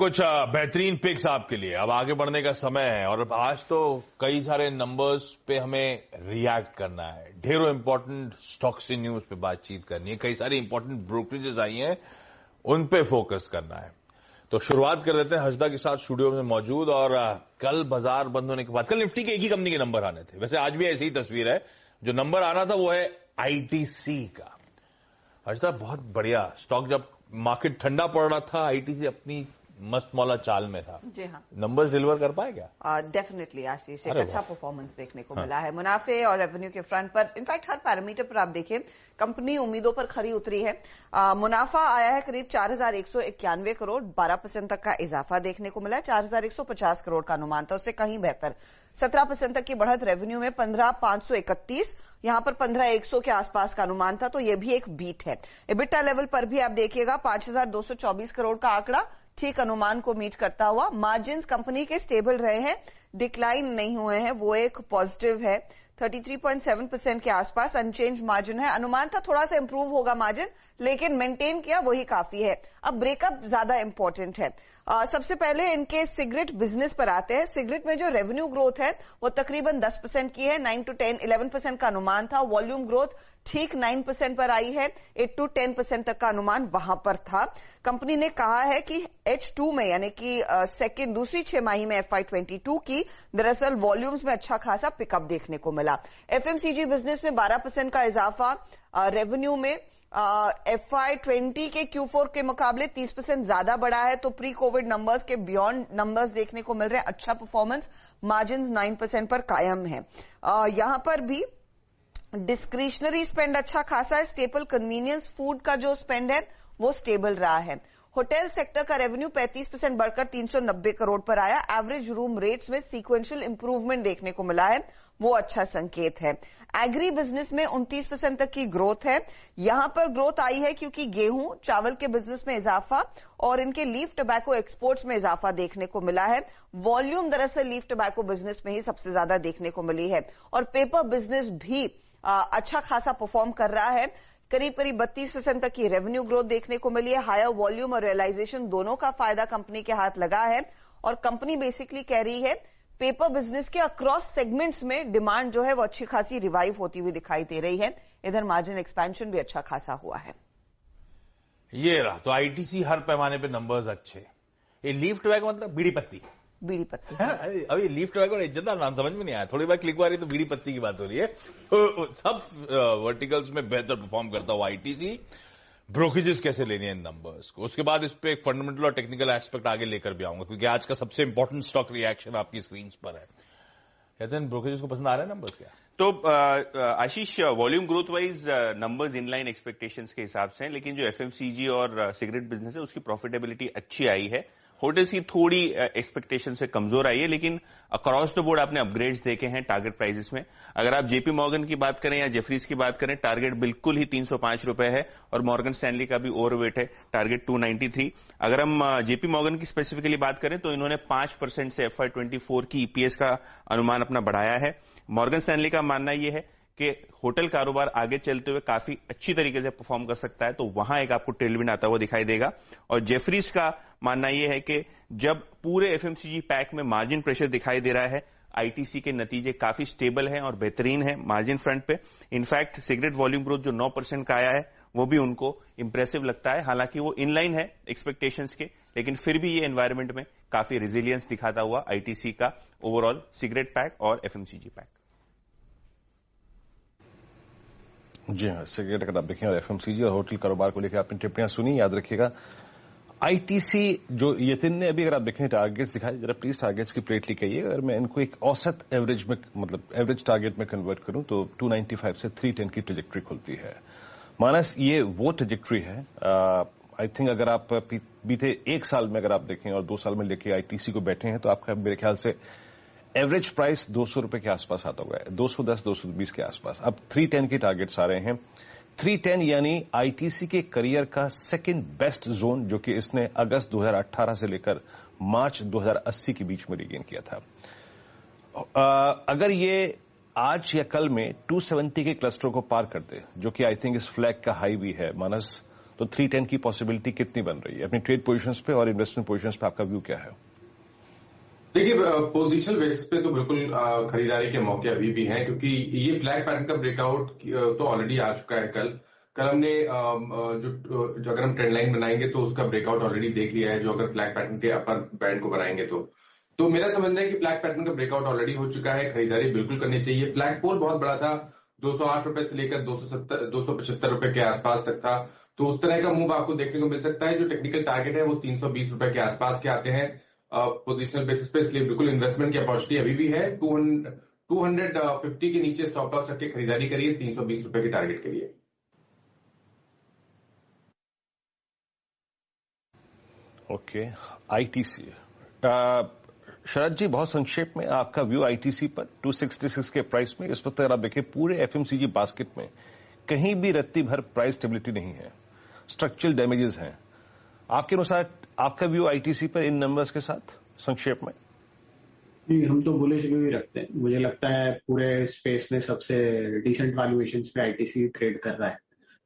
कुछ बेहतरीन पिक्स आपके लिए। अब आगे बढ़ने का समय है और आज तो कई सारे नंबर्स पे हमें रिएक्ट करना है, ढेरों इंपॉर्टेंट स्टॉक्स इन न्यूज पे बातचीत करनी है, कई सारी इंपॉर्टेंट ब्रोकरेजेस आई हैं, उन पे फोकस करना है। तो शुरुआत कर देते हैं हजदा के साथ स्टूडियो में मौजूद। और कल बाजार बंद होने के बाद कल निफ्टी के एक ही कंपनी के नंबर आने थे, वैसे आज भी ऐसी ही तस्वीर है। जो नंबर आना था वो है आईटीसी का। हजदा बहुत बढ़िया स्टॉक, जब मार्केट ठंडा पड़ रहा था आईटीसी अपनी मस्त मौला चाल में था। जी हाँ, नंबर्स डिलीवर कर पाए क्या? डेफिनेटली आशीष, एक अच्छा परफॉर्मेंस देखने को मिला है मुनाफे और रेवेन्यू के फ्रंट पर। इनफैक्ट हर पैरामीटर पर आप देखिए कंपनी उम्मीदों पर खरी उतरी है। मुनाफा आया है करीब 4,191 करोड़, 12% तक का इजाफा देखने को मिला है। 4,150 करोड़ का अनुमान था, उससे कहीं बेहतर 17% तक की बढ़त। रेवेन्यू में 15,531, यहां पर 15,100 के आसपास का अनुमान था, तो यह भी एक बीट है। एबिटा लेवल पर भी आप देखिएगा 5,224 करोड़ का आंकड़ा ठीक अनुमान को मीट करता हुआ। मार्जिन्स कंपनी के स्टेबल रहे हैं, डिक्लाइन नहीं हुए हैं, वो एक पॉजिटिव है। 33.7% के आसपास अनचेंज मार्जिन है। अनुमान था थोड़ा सा इंप्रूव होगा मार्जिन, लेकिन मेंटेन किया, वही काफी है। अब ब्रेकअप ज्यादा इंपॉर्टेंट है। सबसे पहले इनके सिगरेट बिजनेस पर आते हैं। सिगरेट में जो रेवेन्यू ग्रोथ है वो तकरीबन 10% की है। 9 to 10, 11% का अनुमान था। वॉल्यूम ग्रोथ ठीक 9% पर आई है। 8 to 10% तक का अनुमान वहां पर था। कंपनी ने कहा है कि H2 में, यानी कि दूसरी छमाही में FY22 की दरअसल वॉल्यूम्स में अच्छा खासा पिकअप देखने को मिला। एफएमसीजी बिजनेस में 12% का इजाफा। रेवेन्यू में FY20 के Q4 के मुकाबले 30% ज्यादा बढ़ा है, तो प्री कोविड नंबर्स के बियॉन्ड नंबर्स देखने को मिल रहे हैं। अच्छा परफॉर्मेंस, मार्जिन 9% पर कायम है। यहां पर भी डिस्क्रिशनरी स्पेंड अच्छा खासा है। स्टेपल कन्वीनियंस फूड का जो स्पेंड है वो स्टेबल रहा है। होटल सेक्टर का रेवेन्यू 35% बढ़कर 390 करोड़ पर आया। एवरेज रूम रेट्स में सीक्वेंशियल इंप्रूवमेंट देखने को मिला है, वो अच्छा संकेत है। एग्री बिजनेस में 29% तक की ग्रोथ है। यहां पर ग्रोथ आई है क्योंकि गेहूं चावल के बिजनेस में इजाफा और इनके लीफ टबैको एक्सपोर्ट्स में इजाफा देखने को मिला है। वॉल्यूम दरअसल लीफ टबैको बिजनेस में ही सबसे ज्यादा देखने को मिली है। और पेपर बिजनेस भी अच्छा खासा परफॉर्म कर रहा है। करीब 32% तक की रेवेन्यू ग्रोथ देखने को मिली है। हायर वॉल्यूम और रियलाइजेशन दोनों का फायदा कंपनी के हाथ लगा है। और कंपनी बेसिकली कह रही है पेपर बिजनेस के अक्रॉस सेगमेंट्स में डिमांड जो है वो अच्छी खासी रिवाइव होती हुई दिखाई दे रही है। इधर मार्जिन एक्सपेंशन भी अच्छा खासा हुआ है। ये रहा तो आईटीसी हर पैमाने पे नंबर्स अच्छे। ये लीफ टबैको मतलब बीड़ी पत्ती, बीड़ी पत्ती। अभी लीफ टबैको इज्जतदार नाम समझ में नहीं आया, थोड़ी बार क्लिक हो रही तो बीड़ी पत्ती की बात हो रही है। तो सब वर्टिकल्स में बेहतर परफॉर्म करता हुआ आईटीसी। ब्रोकरेजेस कैसे लेने हैं इन नंबर्स को, उसके बाद इस पे एक फंडामेंटल और टेक्निकल एस्पेक्ट आगे लेकर भी आऊंगा, क्योंकि आज का सबसे इंपॉर्टेंट स्टॉक रिएक्शन आपकी स्क्रीन पर है। कहते हैं ब्रोकरेजेस को पसंद आ रहे हैं नंबर्स क्या? तो Ashish, volume growth wise numbers inline expectations के हिसाब से हैं, लेकिन जो एफएमसीजी और सिगरेट बिजनेस है उसकी प्रॉफिटेबिलिटी अच्छी आई है। होटल्स की थोड़ी एक्सपेक्टेशन से कमजोर आई है, लेकिन अक्रॉस द बोर्ड आपने अपग्रेड्स देखे हैं टारगेट प्राइसेस में। अगर आप जेपी मॉर्गन की बात करें या जेफरीज की बात करें, टारगेट बिल्कुल ही 305 रुपए है और मॉर्गन स्टैनली का भी ओवरवेट है, टारगेट 293। अगर हम जेपी मॉर्गन की स्पेसिफिकली बात करें तो इन्होंने 5% से FY24 की ईपीएस का अनुमान अपना बढ़ाया है। मॉर्गन स्टैनली का मानना यह है कि होटल कारोबार आगे चलते हुए काफी अच्छी तरीके से परफॉर्म कर सकता है, तो वहां एक आपको टेलविंड आता हुआ दिखाई देगा। और जेफरीज का मानना यह है कि जब पूरे एफएमसीजी पैक में मार्जिन प्रेशर दिखाई दे रहा है, आईटीसी के नतीजे काफी स्टेबल हैं और बेहतरीन है मार्जिन फ्रंट पे। इनफैक्ट सिगरेट वॉल्यूम ग्रोथ जो 9% का आया है वो भी उनको इंप्रेसिव लगता है। हालांकि वो इनलाइन है एक्सपेक्टेशंस के, लेकिन फिर भी ये एनवायरमेंट में काफी रेजिलियंस दिखाता हुआ आईटीसी का ओवरऑल सिगरेट पैक और एफएमसीजी पैक। जी हाँ, सिगरेट अगर आप देखें और एफएमसीजी और होटल कारोबार को लेकर आपने टिप्पणियां सुनी, याद रखिएगा आईटीसी जो यतिन ने अभी अगर आप देखें टारगेट्स दिखाए, जरा प्लीज टारगेट्स की प्लेट लिखाइए। अगर मैं इनको एक औसत एवरेज में, मतलब एवरेज टारगेट में कन्वर्ट करूं तो 295 से 310 की ट्रेजेक्ट्री खुलती है। मानस ये वो ट्रेजेक्ट्री है। आई थिंक अगर आप बीते एक साल में अगर आप देखें और 2 साल में लेके आईटीसी को बैठे हैं तो आपका मेरे ख्याल से एवरेज प्राइस 200 रुपए के आसपास आता हुआ है, 210 220 के आसपास। अब 310 के टारगेट्स आ रहे हैं। 310 यानी आईटीसी के करियर का सेकंड बेस्ट जोन, जो कि इसने अगस्त 2018 से लेकर मार्च 2080 के बीच में रिगेन किया था। अगर ये आज या कल में 270 के क्लस्टर को पार कर दे, जो कि आई थिंक इस फ्लैग का हाई भी है मानस, तो 310 की पॉसिबिलिटी कितनी बन रही है? अपनी ट्रेड पोजीशंस पे और इन्वेस्टमेंट पोजीशंस पे आपका व्यू क्या है? देखिए, पोजिशनल बेसिस पे तो बिल्कुल खरीदारी के मौके अभी भी हैं, क्योंकि ये ब्लैक पैटर्न का ब्रेकआउट तो ऑलरेडी आ चुका है। कल हमने जो अगर हम ट्रेंड लाइन बनाएंगे तो उसका ब्रेकआउट ऑलरेडी देख लिया है, जो अगर ब्लैक पैटर्न के अपर बैंड को बनाएंगे तो मेरा समझना है कि ब्लैक पैटर्न का ब्रेकआउट ऑलरेडी हो चुका है। खरीदारी बिल्कुल करनी चाहिए। ब्लैक पोल बहुत बड़ा था, 208 रुपए से लेकर 275 रुपए के आसपास तक था, तो उस तरह का मूव आपको देखने को मिल सकता है। जो टेक्निकल टारगेट है वो 320 रुपए के आसपास के आते हैं पोजिशनल बेसिस पे, इसलिए बिल्कुल इन्वेस्टमेंट की अपॉर्चुनिटी अभी भी है। 250 के नीचे स्टॉप लॉस रख के खरीदारी करिए 320 रुपए के टारगेट के लिए। ओके, आईटीसी, शरद जी बहुत संक्षेप में आपका व्यू आईटीसी पर 266 के प्राइस में। इस वक्त अगर आप देखें पूरे एफएमसीजी बास्केट में कहीं भी रत्ती भर प्राइस स्टेबिलिटी नहीं है, स्ट्रक्चरल डैमेजेस हैं। आपके अनुसार आपका व्यू आईटीसी पर इन नंबर्स के साथ संक्षेप में? हम तो बुलिश व्यू ही रखते हैं। मुझे लगता है पूरे स्पेस में सबसे डिसेंट वैल्यूएशंस पे आईटीसी ट्रेड कर रहा है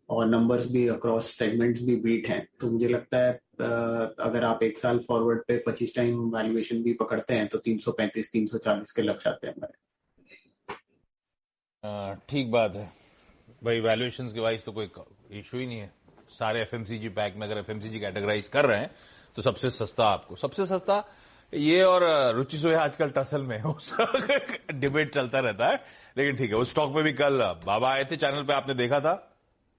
और नंबर्स भी अक्रॉस सेगमेंट्स भी बीट हैं। तो मुझे लगता है अगर आप एक साल फॉरवर्ड पे 25 टाइम वैल्यूएशन भी पकड़ते हैं तो 335-340 के लक्ष्य आते हैं हमारे। ठीक बात है भाई, वैल्यूएशंस के वाइज तो कोई इश्यू ही नहीं है। सारे एफएमसीजी पैक में अगर एफएमसीजी कैटेगराइज कर रहे हैं तो सबसे सस्ता आपको, सबसे सस्ता ये और रुचि सोया आजकल टसल में उसका डिबेट चलता रहता है, लेकिन ठीक है। उस स्टॉक पे भी कल बाबा आए थे चैनल पे, आपने देखा था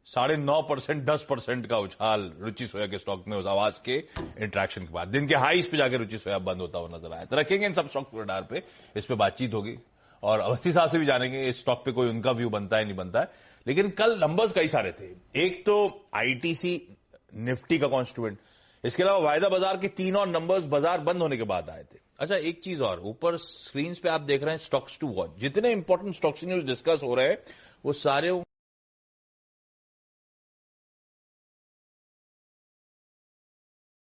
9.5% 10% का उछाल रुचि सोया के स्टॉक में उस आवाज के इंटरेक्शन के बाद। दिन के हाईस पे जाकर रुचि सोया बंद होता हुआ नजर आया। तो रखेंगे इन सब स्टॉक के रडार पे, इस पे बातचीत होगी और अवस्थी साहब से भी जानेंगे इस स्टॉक पे कोई उनका व्यू बनता है नहीं बनता है। लेकिन कल नंबर्स कई सारे थे। एक तो आईटीसी निफ्टी का कॉन्स्टिट्यूएंट, इसके अलावा वायदा बाजार के 3 और नंबर्स बाजार बंद होने के बाद आए थे। अच्छा, एक चीज और, ऊपर स्क्रीन पे आप देख रहे हैं स्टॉक्स टू वॉच। जितने इंपॉर्टेंट स्टॉक्स न्यूज डिस्कस हो रहे हैं वो सारे